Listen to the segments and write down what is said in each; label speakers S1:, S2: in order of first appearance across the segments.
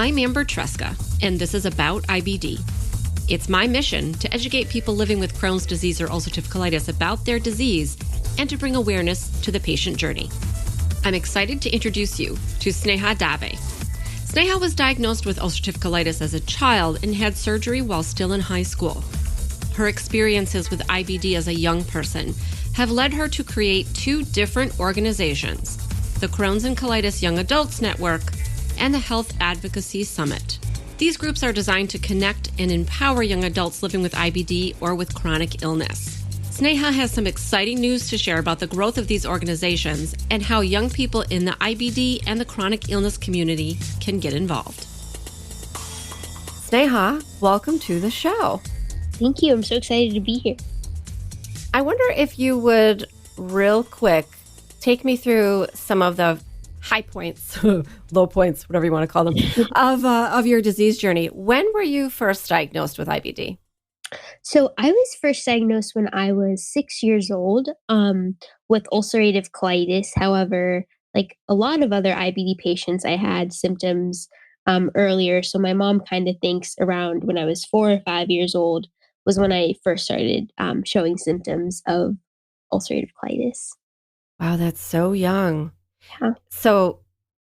S1: I'm Amber Tresca, and this is About IBD. It's my mission to educate people living with Crohn's disease or ulcerative colitis about their disease and to bring awareness to the patient journey. I'm excited to introduce you to Sneha Dave. Sneha was diagnosed with ulcerative colitis as a child and had surgery while still in high school. Her experiences with IBD as a young person have led her to create two different organizations, the Crohn's and Colitis Young Adults Network and the Health Advocacy Summit. These groups are designed to connect and empower young adults living with IBD or with chronic illness. Sneha has some exciting news to share about the growth of these organizations and how young people in the IBD and the chronic illness community can get involved. Sneha, welcome to the show.
S2: Thank you. I'm so excited to be here.
S1: I wonder if you would, real quick, take me through some of the high points, low points, whatever you want to call them, of your disease journey. When were you first diagnosed with IBD?
S2: So I was first diagnosed when I was 6 years old with ulcerative colitis. However, like a lot of other IBD patients, I had symptoms earlier. So my mom kind of thinks around when I was 4 or 5 years old was when I first started showing symptoms of ulcerative colitis.
S1: Wow, that's so young.
S2: Yeah.
S1: So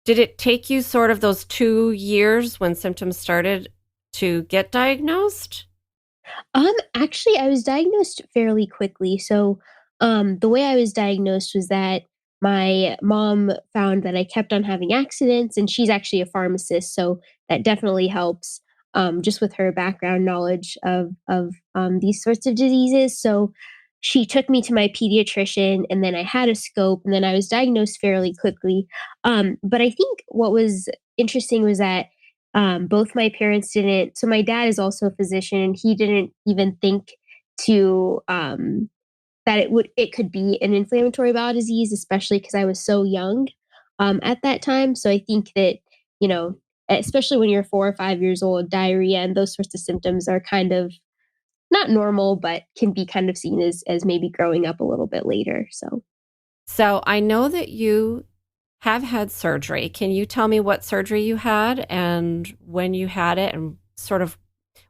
S1: did it take you sort of those 2 years when symptoms started to get diagnosed?
S2: Actually, I was diagnosed fairly quickly. So, the way I was diagnosed was that my mom found that I kept on having accidents, and she's actually a pharmacist, so that definitely helps, just with her background knowledge of these sorts of diseases. So, she took me to my pediatrician, and then I had a scope, and then I was diagnosed fairly quickly. But I think what was interesting was that both my parents didn't. So my dad is also a physician, and he didn't even think to that it could be an inflammatory bowel disease, especially because I was so young at that time. So I think that you know, especially when you're 4 or 5 years old, diarrhea and those sorts of symptoms are kind of not normal, but can be kind of seen as maybe growing up a little bit later.
S1: So I know that you have had surgery. Can you tell me what surgery you had and when you had it and sort of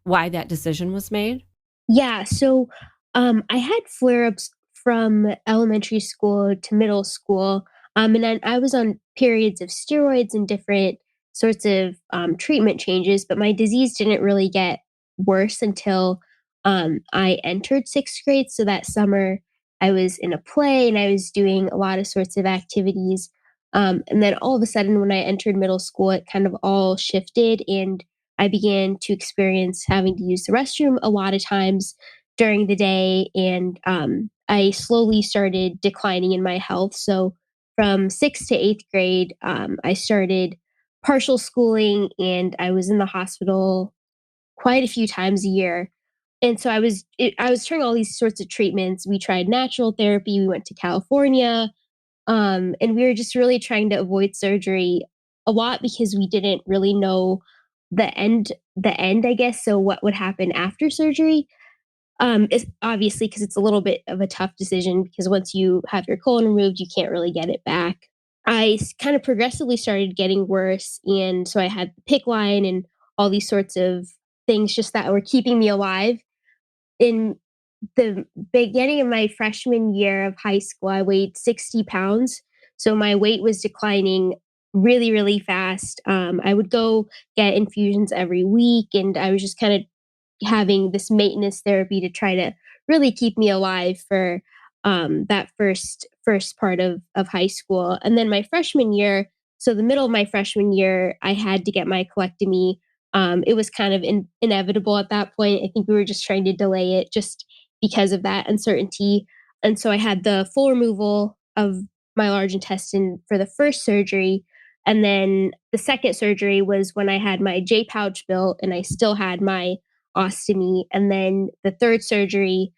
S1: why that decision was made?
S2: Yeah, so I had flare-ups from elementary school to middle school, and then I was on periods of steroids and different sorts of treatment changes, but my disease didn't really get worse until I entered sixth grade. So that summer, I was in a play and I was doing a lot of sorts of activities. And then all of a sudden, when I entered middle school, it kind of all shifted and I began to experience having to use the restroom a lot of times during the day. And I slowly started declining in my health. So from sixth to eighth grade, I started partial schooling and I was in the hospital quite a few times a year. And so I was trying all these sorts of treatments. We tried natural therapy. We went to California. And we were just really trying to avoid surgery a lot because we didn't really know the end, I guess. So what would happen after surgery? Is obviously because it's a little bit of a tough decision because once you have your colon removed, you can't really get it back. Kind of progressively started getting worse. And so I had the PICC line and all these sorts of things just that were keeping me alive. In the beginning of my freshman year of high school, I weighed 60 pounds. So my weight was declining really, really fast. I would go get infusions every week, and I was just kind of having this maintenance therapy to try to really keep me alive for that first part of high school. And then my freshman year, so the middle of my freshman year, I had to get my colectomy. It was kind of inevitable at that point. I think we were just trying to delay it just because of that uncertainty. And so I had the full removal of my large intestine for the first surgery. And then the second surgery was when I had my J pouch built and I still had my ostomy. And then the third surgery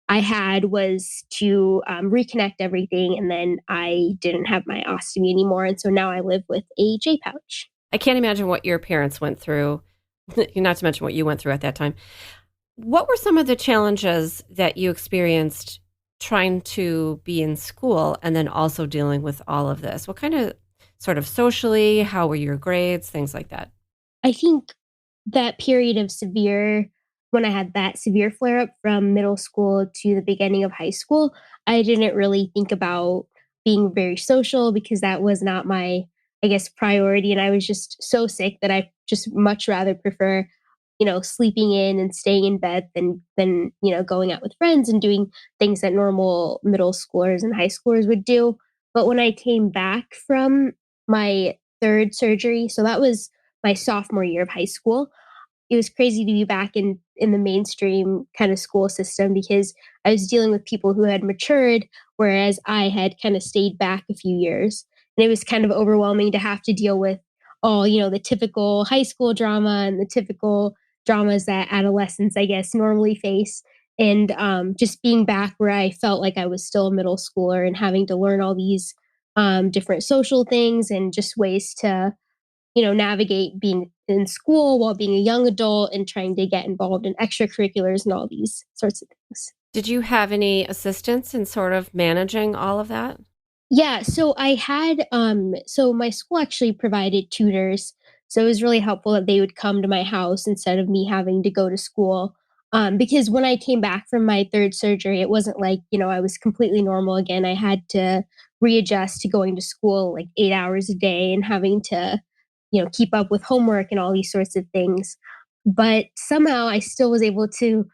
S2: I had was to reconnect everything. And then I didn't have my ostomy anymore. And so now I live with a J pouch.
S1: I can't imagine what your parents went through, not to mention what you went through at that time. What were some of the challenges that you experienced trying to be in school and then also dealing with all of this? What kind of sort of socially, how were your grades, things like that?
S2: I think that period of when I had that severe flare up from middle school to the beginning of high school, I didn't really think about being very social because that was not my, I guess, priority. And I was just so sick that I just much rather prefer, sleeping in and staying in bed than going out with friends and doing things that normal middle schoolers and high schoolers would do. But when I came back from my third surgery, so that was my sophomore year of high school, it was crazy to be back in the mainstream kind of school system because I was dealing with people who had matured, whereas I had kind of stayed back a few years. And it was kind of overwhelming to have to deal with all, the typical high school drama and the typical dramas that adolescents, I guess, normally face. And just being back where I felt like I was still a middle schooler and having to learn all these different social things and just ways to navigate being in school while being a young adult and trying to get involved in extracurriculars and all these sorts of things.
S1: Did you have any assistance in sort of managing all of that?
S2: Yeah, so I had so my school actually provided tutors. So it was really helpful that they would come to my house instead of me having to go to school. Because when I came back from my third surgery, it wasn't like, I was completely normal again. I had to readjust to going to school like 8 hours a day and having to, keep up with homework and all these sorts of things. But somehow I still was able to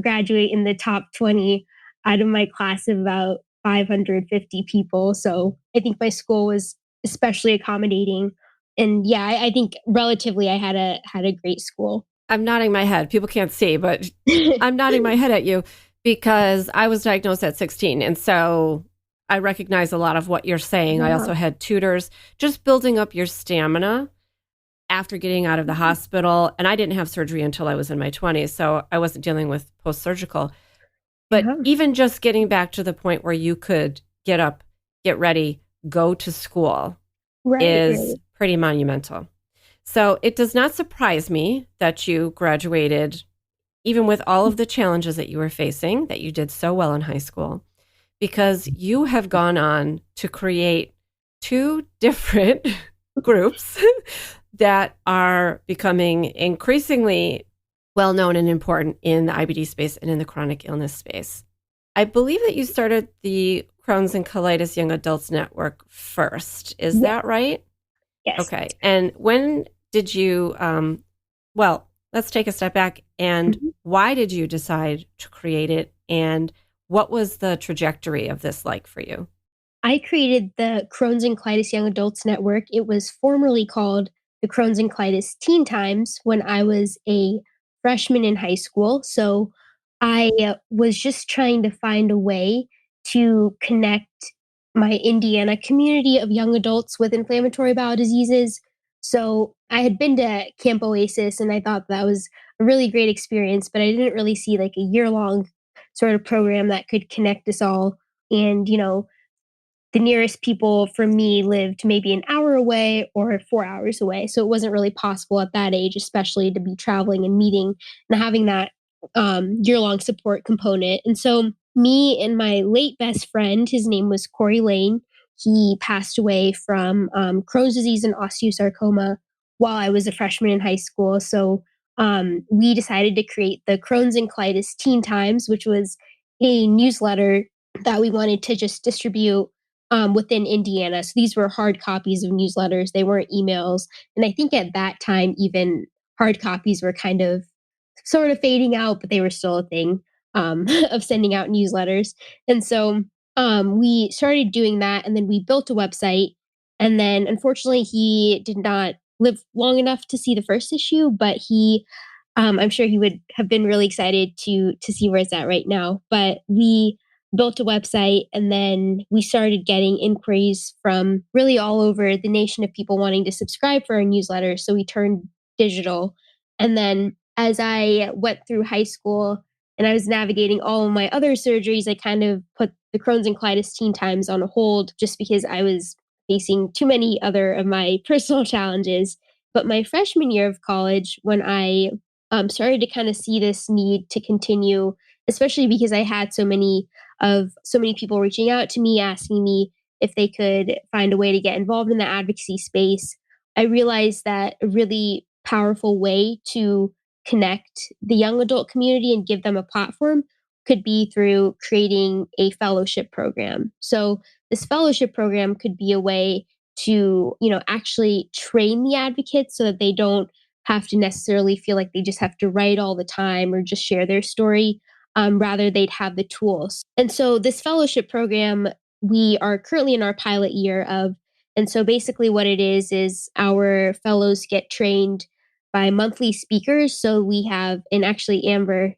S2: graduate in the top 20 out of my class of about 550 people. So I think my school was especially accommodating. And yeah, I think relatively I had a great school.
S1: I'm nodding my head. People can't see, but I'm nodding my head at you because I was diagnosed at 16. And so I recognize a lot of what you're saying. I also had tutors, just building up your stamina after getting out of the hospital. And I didn't have surgery until I was in my 20s. So I wasn't dealing with post-surgical. But even just getting back to the point where you could get up, get ready, go to school is pretty monumental. So it does not surprise me that you graduated, even with all of the challenges that you were facing, that you did so well in high school, because you have gone on to create two different groups that are becoming increasingly well-known and important in the IBD space and in the chronic illness space. I believe that you started the Crohn's and Colitis Young Adults Network first. Is that right?
S2: Yes.
S1: Okay. And when did you, well, let's take a step back. And why did you decide to create it? And what was the trajectory of this like for you?
S2: I created the Crohn's and Colitis Young Adults Network. It was formerly called the Crohn's and Colitis Teen Times when I was a freshman in high school. So I was just trying to find a way to connect my Indiana community of young adults with inflammatory bowel diseases. So I had been to Camp Oasis and I thought that was a really great experience, but I didn't really see like a year-long sort of program that could connect us all. And, the nearest people from me lived maybe an hour away or 4 hours away. So it wasn't really possible at that age, especially to be traveling and meeting and having that year long support component. And so, me and my late best friend, his name was Corey Lane, he passed away from Crohn's disease and osteosarcoma while I was a freshman in high school. So, we decided to create the Crohn's and Colitis Teen Times, which was a newsletter that we wanted to just distribute within Indiana. So these were hard copies of newsletters. They weren't emails. And I think at that time, even hard copies were kind of sort of fading out, but they were still a thing of sending out newsletters. And so we started doing that. And then we built a website. And then unfortunately, he did not live long enough to see the first issue, but I'm sure he would have been really excited to see where it's at right now. But we built a website and then we started getting inquiries from really all over the nation of people wanting to subscribe for our newsletter. So we turned digital. And then as I went through high school and I was navigating all of my other surgeries, I kind of put the Crohn's and Colitis Teen Times on a hold just because I was facing too many other of my personal challenges. But my freshman year of college, when I started to kind of see this need to continue, especially because I had so many people reaching out to me, asking me if they could find a way to get involved in the advocacy space. I realized that a really powerful way to connect the young adult community and give them a platform could be through creating a fellowship program. So this fellowship program could be a way to, actually train the advocates so that they don't have to necessarily feel like they just have to write all the time or just share their story. Rather, they'd have the tools. And so this fellowship program, we are currently in our pilot year of, and so basically what it is our fellows get trained by monthly speakers. So we have, and actually Amber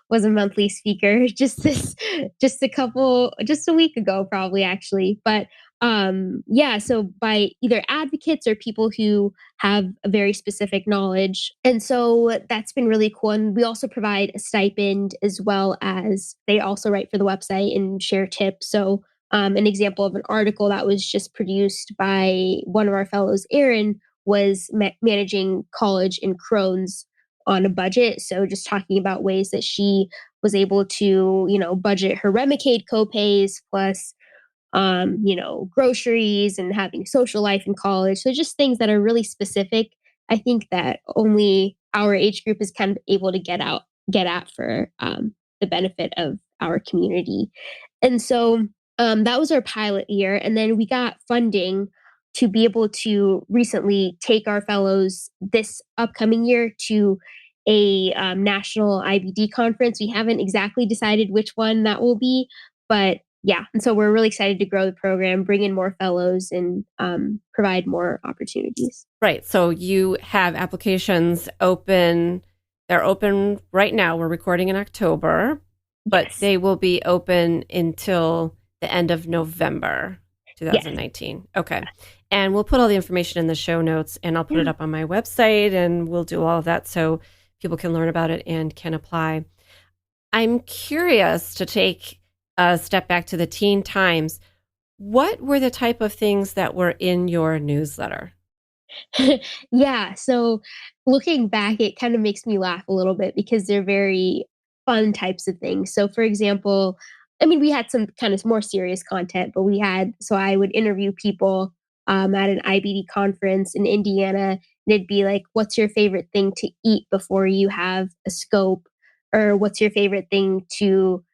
S2: was a monthly speaker just a week ago, probably actually. But yeah, so by either advocates or people who have a very specific knowledge. And so that's been really cool. And we also provide a stipend, as well as they also write for the website and share tips. So an example of an article that was just produced by one of our fellows, Erin, was managing college in Crohn's on a budget. So just talking about ways that she was able to, budget her Remicade copays plus, groceries and having social life in college. So just things that are really specific. I think that only our age group is kind of able to get at for the benefit of our community. And so that was our pilot year. And then we got funding to be able to recently take our fellows this upcoming year to a national IBD conference. We haven't exactly decided which one that will be, but yeah. And so we're really excited to grow the program, bring in more fellows, and provide more opportunities.
S1: Right. So you have applications open. They're open right now. We're recording in October, but
S2: Yes.
S1: they will be open until the end of November 2019. Yes. Okay. And we'll put all the information in the show notes, and I'll put it up on my website, and we'll do all of that so people can learn about it and can apply. I'm curious to take a step back to the teen times. What were the type of things that were in your newsletter?
S2: Yeah. So looking back, it kind of makes me laugh a little bit because they're very fun types of things. So, for example, we had some kind of more serious content, but so I would interview people at an IBD conference in Indiana. And it'd be like, what's your favorite thing to eat before you have a scope? Or what's your favorite thing to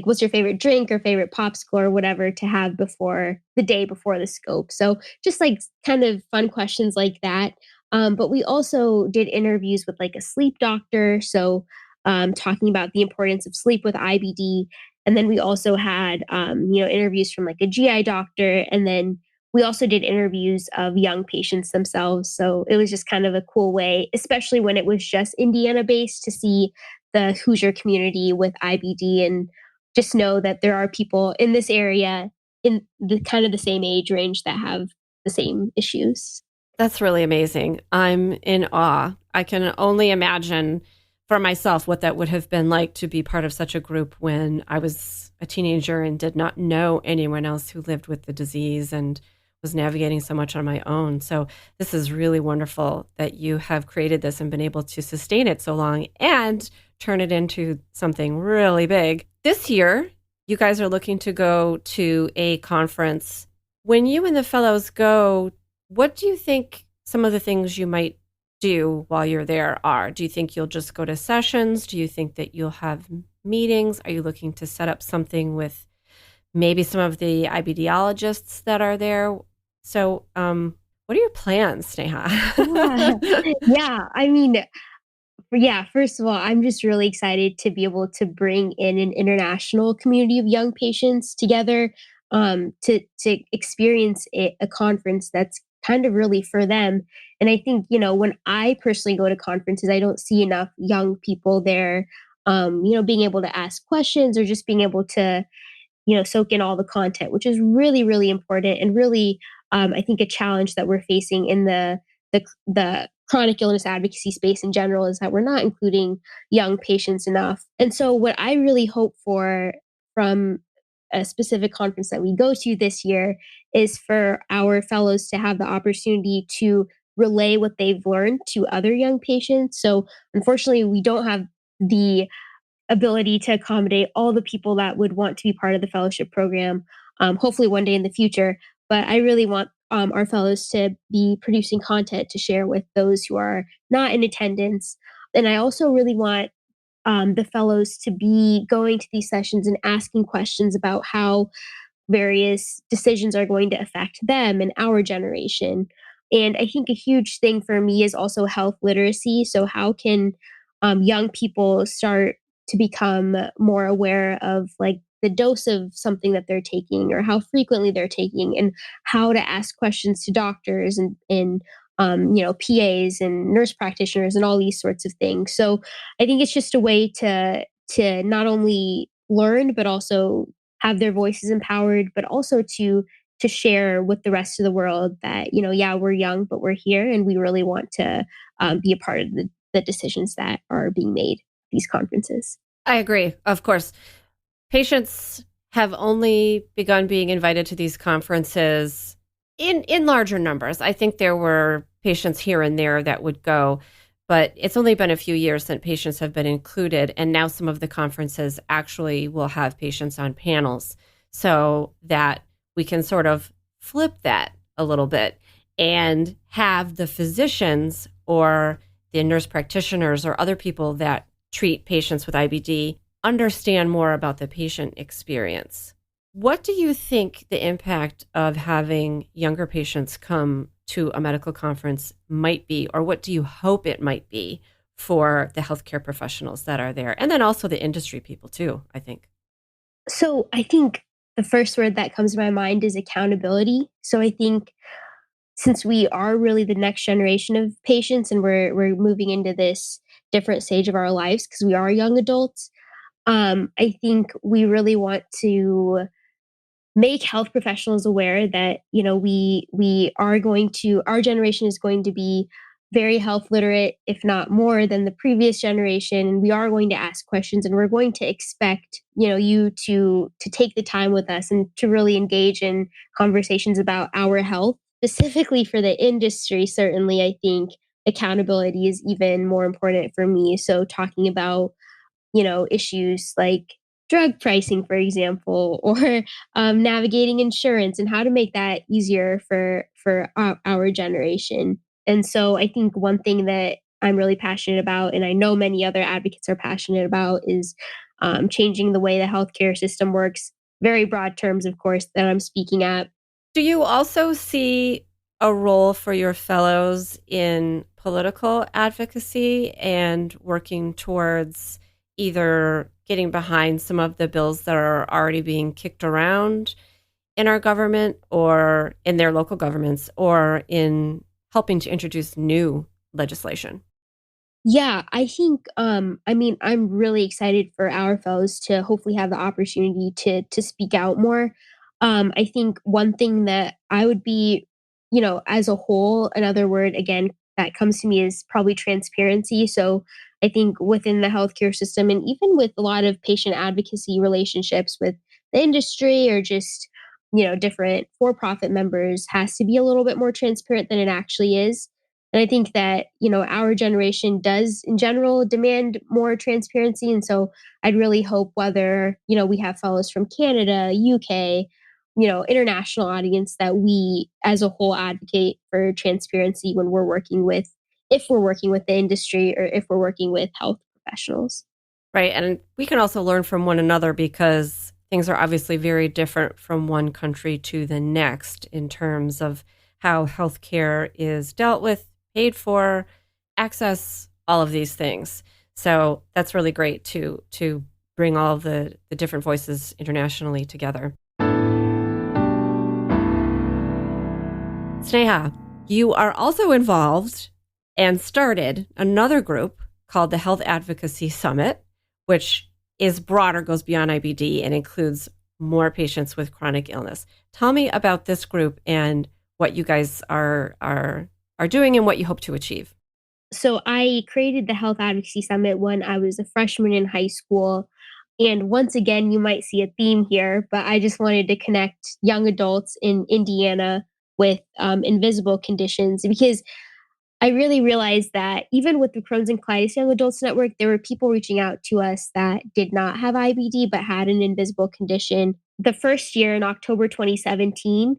S2: what's your favorite drink or favorite popsicle or whatever to have before the day before the scope? So just kind of fun questions like that. But we also did interviews with a sleep doctor. So talking about the importance of sleep with IBD. And then we also had, interviews from a GI doctor. And then we also did interviews of young patients themselves. So it was just kind of a cool way, especially when it was just Indiana based, to see the Hoosier community with IBD and just know that there are people in this area in the kind of the same age range that have the same issues.
S1: That's really amazing. I'm in awe. I can only imagine for myself what that would have been like to be part of such a group when I was a teenager and did not know anyone else who lived with the disease and was navigating so much on my own. So this is really wonderful that you have created this and been able to sustain it so long and turn it into something really big. This year, you guys are looking to go to a conference. When you and the fellows go, what do you think some of the things you might do while you're there are? Do you think you'll just go to sessions? Do you think that you'll have meetings? Are you looking to set up something with maybe some of the IBDologists that are there? So what are your plans, Sneha?
S2: Yeah, first of all, I'm just really excited to be able to bring in an international community of young patients together to experience a conference that's kind of really for them. And I think, when I personally go to conferences, I don't see enough young people there, being able to ask questions or just being able to, soak in all the content, which is really, really important and really, I think, a challenge that we're facing in the chronic illness advocacy space in general is that we're not including young patients enough. And so what I really hope for from a specific conference that we go to this year is for our fellows to have the opportunity to relay what they've learned to other young patients. So unfortunately, we don't have the ability to accommodate all the people that would want to be part of the fellowship program, hopefully one day in the future. But I really want our fellows to be producing content to share with those who are not in attendance. And I also really want the fellows to be going to these sessions and asking questions about how various decisions are going to affect them and our generation. And I think a huge thing for me is also health literacy. So, how can young people start to become more aware of like the dose of something that they're taking or how frequently they're taking and how to ask questions to doctors and PAs and nurse practitioners and all these sorts of things. So I think it's just a way to not only learn but also have their voices empowered, but also to share with the rest of the world that yeah, we're young, but we're here, and we really want to be a part of the decisions that are being made at these conferences.
S1: I agree. Of course, patients have only begun being invited to these conferences in larger numbers. I think there were patients here and there that would go, but it's only been a few years since patients have been included. And now some of the conferences actually will have patients on panels so that we can sort of flip that a little bit and have the physicians or the nurse practitioners or other people that treat patients with IBD understand more about the patient experience. What do you think the impact of having younger patients come to a medical conference might be, or what do you hope it might be for the healthcare professionals that are there? And then also the industry people too, I think.
S2: So I think the first word that comes to my mind is accountability. So I think since we are really the next generation of patients and we're moving into this different stage of our lives because we are young adults, I think we really want to make health professionals aware that we are going to our generation is going to be very health literate, if not more than the previous generation, and we are going to ask questions and we're going to expect you to take the time with us and to really engage in conversations about our health specifically for the industry. Certainly I think accountability is even more important for me, so talking about issues like drug pricing, for example, or navigating insurance and how to make that easier for our generation. And so I think one thing that I'm really passionate about, and I know many other advocates are passionate about, is changing the way the healthcare system works. Very broad terms, of course, that I'm speaking at.
S1: Do you also see a role for your fellows in political advocacy and working towards either getting behind some of the bills that are already being kicked around in our government or in their local governments, or in helping to introduce new legislation?
S2: Yeah, I think I'm really excited for our fellows to hopefully have the opportunity to speak out more. I think one thing that I would be, as a whole, another word again that comes to me is probably transparency. So I think within the healthcare system and even with a lot of patient advocacy relationships with the industry or just, different for-profit members has to be a little bit more transparent than it actually is. And I think that, our generation does in general demand more transparency. And so I'd really hope whether, we have fellows from Canada, UK, international audience, that we as a whole advocate for transparency when we're working with, if we're working with the industry or if we're working with health professionals.
S1: Right. And we can also learn from one another because things are obviously very different from one country to the next in terms of how healthcare is dealt with, paid for, access, all of these things. So that's really great to bring all of the different voices internationally together. Sneha, you are also involved and started another group called the Health Advocacy Summit, which is broader, goes beyond IBD, and includes more patients with chronic illness. Tell me about this group and what you guys are doing and what you hope to achieve.
S2: So I created the Health Advocacy Summit when I was a freshman in high school. And once again, you might see a theme here, but I just wanted to connect young adults in Indiana with invisible conditions because I really realized that even with the Crohn's and Colitis Young Adults Network, there were people reaching out to us that did not have IBD but had an invisible condition. The first year in October 2017,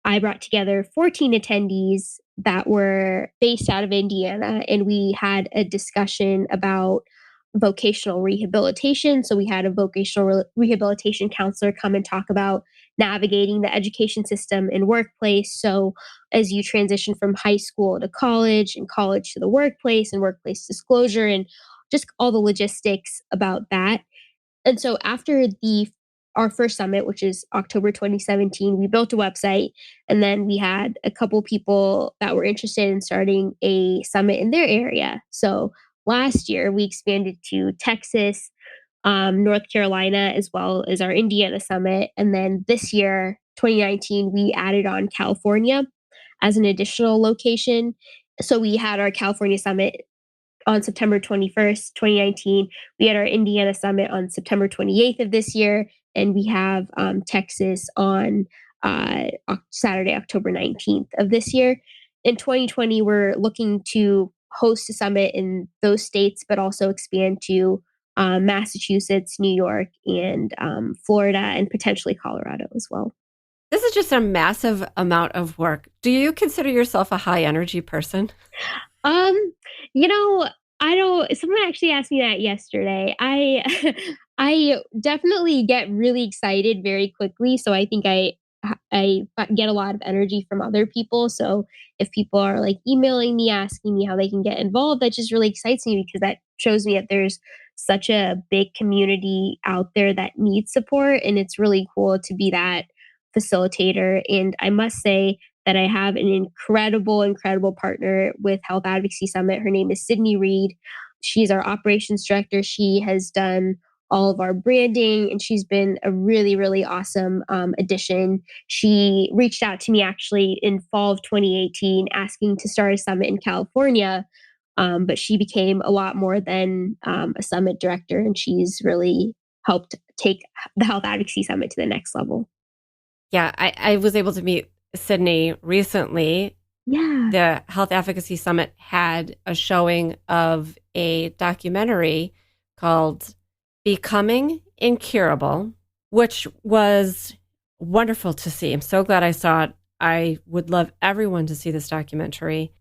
S2: I brought together 14 attendees that were based out of Indiana, and we had a discussion about vocational rehabilitation. So we had a rehabilitation counselor come and talk about navigating the education system and workplace. So as you transition from high school to college and college to the workplace and workplace disclosure and just all the logistics about that. And so after the our first summit, which is October 2017, we built a website, and then we had a couple people that were interested in starting a summit in their area. So last year we expanded to Texas, North Carolina, as well as our Indiana summit. And then this year, 2019, we added on California as an additional location. So we had our California summit on September 21st, 2019. We had our Indiana summit on September 28th of this year, and we have Texas on Saturday, October 19th of this year. In 2020, we're looking to host a summit in those states, but also expand to Massachusetts, New York, and Florida, and potentially Colorado as well.
S1: This is just a massive amount of work. Do you consider yourself a high energy person?
S2: Um, you know, I don't someone actually asked me that yesterday. I I definitely get really excited very quickly, so I think I get a lot of energy from other people. So if people are like emailing me asking me how they can get involved, that just really excites me because that shows me that there's such a big community out there that needs support, and it's really cool to be that facilitator. And I must say that I have an incredible partner with Health Advocacy Summit. Her name is Sydney Reed. She's our operations director. She has done all of our branding, and she's been a really awesome addition. She reached out to me actually in fall of 2018 asking to start a summit in California, but she became a lot more than a summit director, and she's really helped take the Health Advocacy Summit to the next level.
S1: Yeah, I was able to meet Sydney recently.
S2: Yeah.
S1: The Health Advocacy Summit had a showing of a documentary called Becoming Incurable, which was wonderful to see. I'm so glad I saw it. I would love everyone to see this documentary.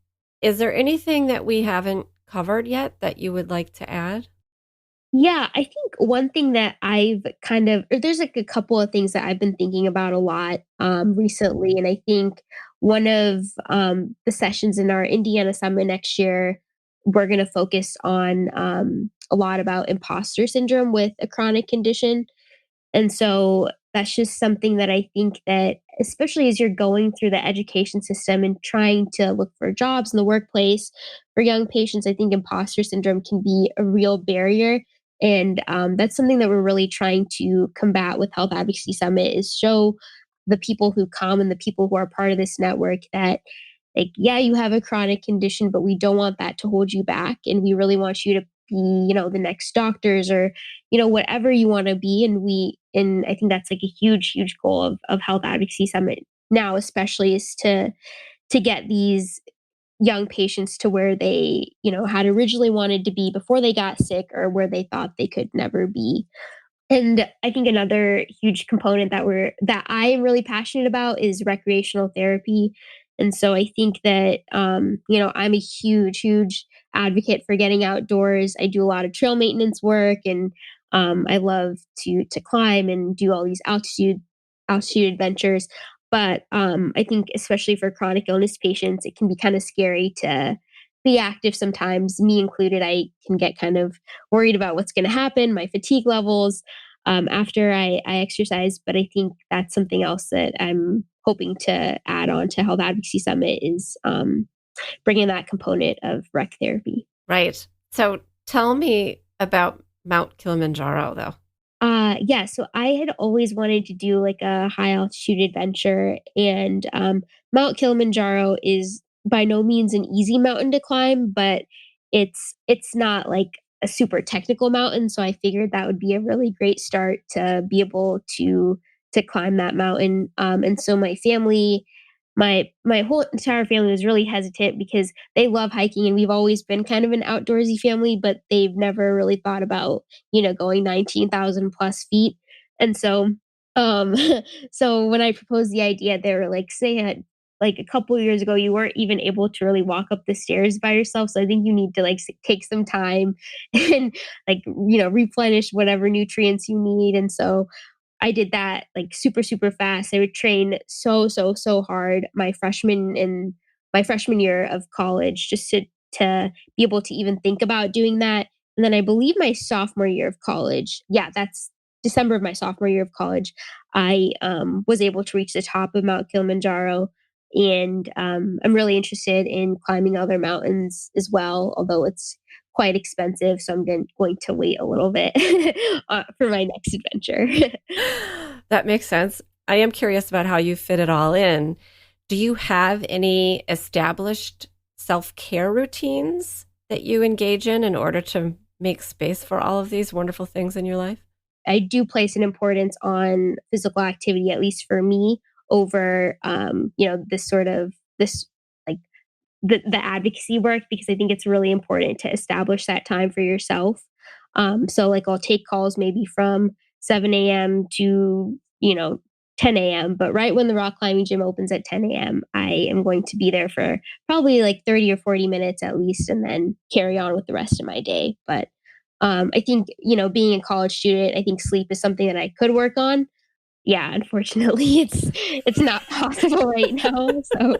S1: Is there anything that we haven't covered yet that you would like to add?
S2: Yeah, I think one thing that there's like a couple of things that I've been thinking about a lot recently. And I think one of the sessions in our Indiana Summit next year, we're going to focus on a lot about imposter syndrome with a chronic condition. And so that's just something that I think that, especially as you're going through the education system and trying to look for jobs in the workplace for young patients, I think imposter syndrome can be a real barrier. And that's something that we're really trying to combat with Health Advocacy Summit is show the people who come and the people who are part of this network that, like, yeah, you have a chronic condition, but we don't want that to hold you back. And we really want you to be, the next doctors or, whatever you want to be. And I think that's like a huge goal of Health Advocacy Summit now, especially is to get these young patients to where they, had originally wanted to be before they got sick or where they thought they could never be. And I think another huge component that I am really passionate about is recreational therapy. And so I think that I'm a huge advocate for getting outdoors. I do a lot of trail maintenance work, and I love to climb and do all these altitude adventures. But I think especially for chronic illness patients, it can be kind of scary to be active sometimes, me included. I can get kind of worried about what's going to happen, my fatigue levels after I exercise. But I think that's something else that I'm hoping to add on to Health Advocacy Summit is bringing that component of rec therapy.
S1: Right. So tell me about Mount Kilimanjaro, though.
S2: Yeah, so I had always wanted to do like a high altitude adventure, and Mount Kilimanjaro is by no means an easy mountain to climb, but it's not like a super technical mountain. So I figured that would be a really great start to be able to climb that mountain. And so my whole entire family was really hesitant because they love hiking and we've always been kind of an outdoorsy family, but they've never really thought about, going 19,000 plus feet. And so Um, so when I proposed the idea, they were like, "Say, like a couple of years ago, you weren't even able to really walk up the stairs by yourself. So I think you need to like take some time and like replenish whatever nutrients you need." And so I did that like super, super fast. I would train so, so, so hard my freshman year of college just to be able to even think about doing that. And then I believe my sophomore year of college, yeah, that's December of my sophomore year of college, I was able to reach the top of Mount Kilimanjaro. And I'm really interested in climbing other mountains as well, although it's quite expensive. So I'm going to wait a little bit for my next adventure.
S3: That makes sense. I am curious about how you fit it all in. Do you have any established self-care routines that you engage in order to make space for all of these wonderful things in your life?
S2: I do place an importance on physical activity, at least for me, over this like the advocacy work, because I think it's really important to establish that time for yourself. So like I'll take calls maybe from 7 a.m. to 10 a.m. But right when the rock climbing gym opens at 10 a.m., I am going to be there for probably like 30 or 40 minutes at least, and then carry on with the rest of my day. But I think being a college student, I think sleep is something that I could work on. Yeah, unfortunately, it's not possible right now. So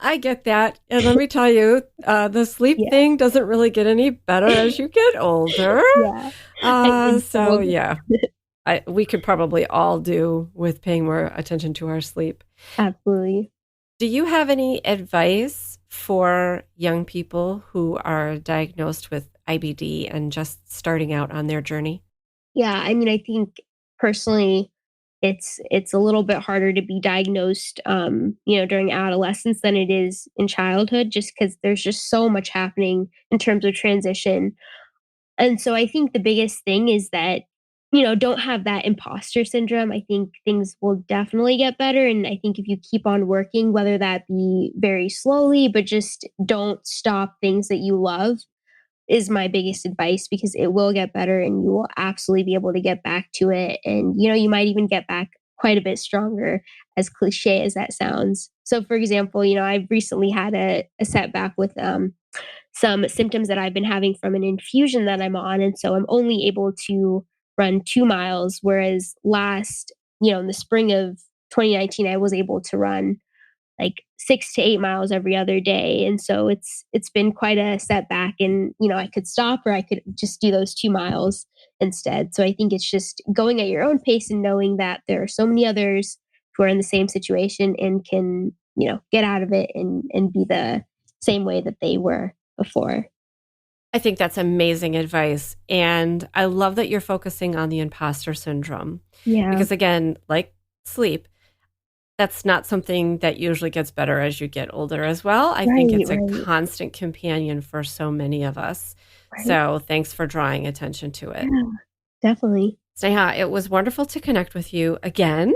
S3: I get that. And let me tell you, the sleep
S2: yeah,
S3: thing doesn't really get any better as you get older.
S2: yeah, I did
S3: So, yeah, we could probably all do with paying more attention to our sleep.
S2: absolutely.
S3: Do you have any advice for young people who are diagnosed with IBD and just starting out on their journey?
S2: Yeah, I mean, I think personally, it's a little bit harder to be diagnosed, during adolescence than it is in childhood, just because there's just so much happening in terms of transition. And so I think the biggest thing is that, don't have that imposter syndrome. I think things will definitely get better. And I think if you keep on working, whether that be very slowly, but just don't stop things that you love, is my biggest advice, because it will get better and you will absolutely be able to get back to it. And, you might even get back quite a bit stronger, as cliche as that sounds. So, for example, I've recently had a setback with some symptoms that I've been having from an infusion that I'm on. And so I'm only able to run 2 miles, whereas in the spring of 2019, I was able to run like 6 to 8 miles every other day. And so it's been quite a setback. And, I could stop or I could just do those 2 miles instead. So I think it's just going at your own pace and knowing that there are so many others who are in the same situation and can, get out of it and be the same way that they were before.
S3: I think that's amazing advice. And I love that you're focusing on the imposter syndrome
S2: Yeah.
S3: because, again, like sleep, that's not something that usually gets better as you get older as well. I think
S2: Right,
S3: it's a
S2: right,
S3: constant companion for so many of us.
S2: right.
S3: So thanks for drawing attention to it.
S2: Yeah, definitely.
S3: Sneha, it was wonderful to connect with you again.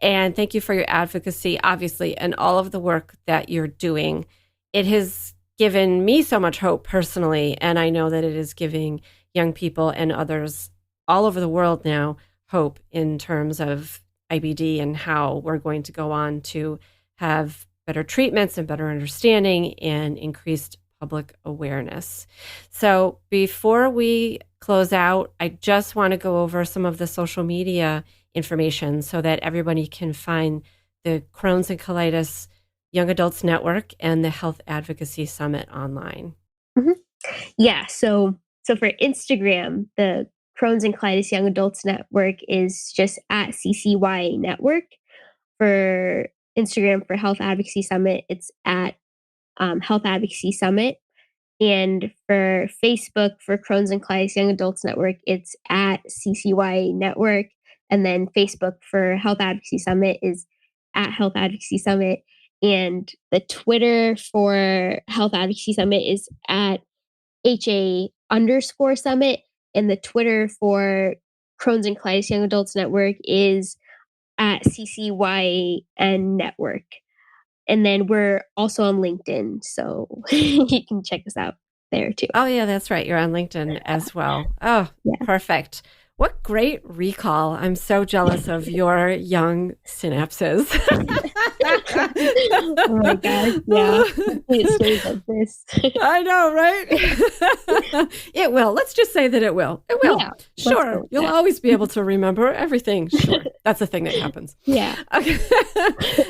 S3: And thank you for your advocacy, obviously, and all of the work that you're doing. It has given me so much hope personally. And I know that it is giving young people and others all over the world now hope in terms of IBD and how we're going to go on to have better treatments and better understanding and increased public awareness. So before we close out, I just want to go over some of the social media information so that everybody can find the Crohn's and Colitis Young Adults Network and the Health Advocacy Summit online.
S2: Mhm. Yeah. So for Instagram, the Crohn's and Colitis Young Adults Network is just at CCYA Network. For Instagram for Health Advocacy Summit, it's at Health Advocacy Summit. And for Facebook for Crohn's and Colitis Young Adults Network, it's at CCYA Network. And then Facebook for Health Advocacy Summit is at Health Advocacy Summit. And the Twitter for Health Advocacy Summit is at HA_Summit. And the Twitter for Crohn's and Colitis Young Adults Network is at CCYN Network. And then we're also on LinkedIn, so you can check us out there too.
S3: Oh, yeah, that's right. You're on LinkedIn as well. Oh,
S2: Yeah.
S3: perfect. What great recall. I'm so jealous of your young synapses.
S2: Oh my God. Yeah. It stays like this.
S3: I know, right? It will. Let's just say that it will. It will.
S2: Yeah,
S3: sure. You'll always be able to remember everything. Sure. That's the thing that happens.
S2: Yeah.
S3: Okay.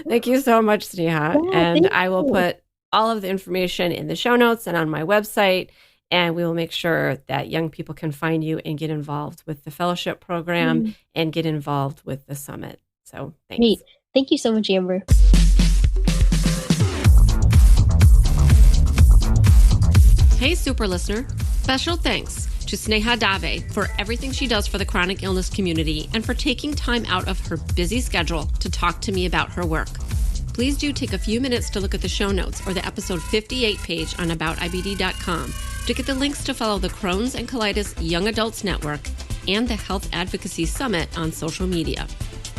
S3: Thank you so much, Sneha.
S2: Yeah,
S3: And I will put all of the information in the show notes and on my website. And we will make sure that young people can find you and get involved with the fellowship program and get involved with the summit. So thanks.
S2: Great. Thank you so much, Amber.
S1: Hey, super listener. Special thanks to Sneha Dave for everything she does for the chronic illness community and for taking time out of her busy schedule to talk to me about her work. Please do take a few minutes to look at the show notes or the episode 58 page on aboutibd.com to get the links to follow the Crohn's and Colitis Young Adults Network and the Health Advocacy Summit on social media.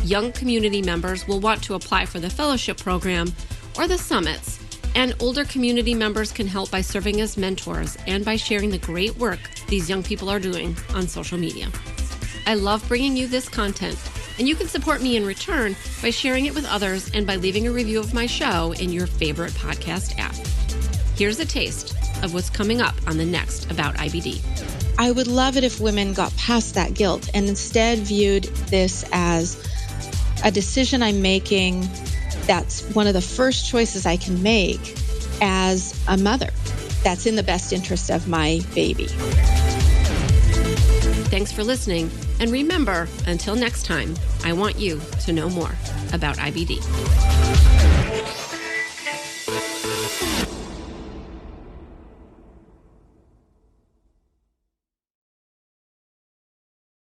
S1: Young community members will want to apply for the fellowship program or the summits, and older community members can help by serving as mentors and by sharing the great work these young people are doing on social media. I love bringing you this content, and you can support me in return by sharing it with others and by leaving a review of my show in your favorite podcast app. Here's a taste of what's coming up on the next About IBD.
S4: I would love it if women got past that guilt and instead viewed this as a decision I'm making that's one of the first choices I can make as a mother that's in the best interest of my baby.
S1: Thanks for listening, and remember, until next time, I want you to know more about IBD.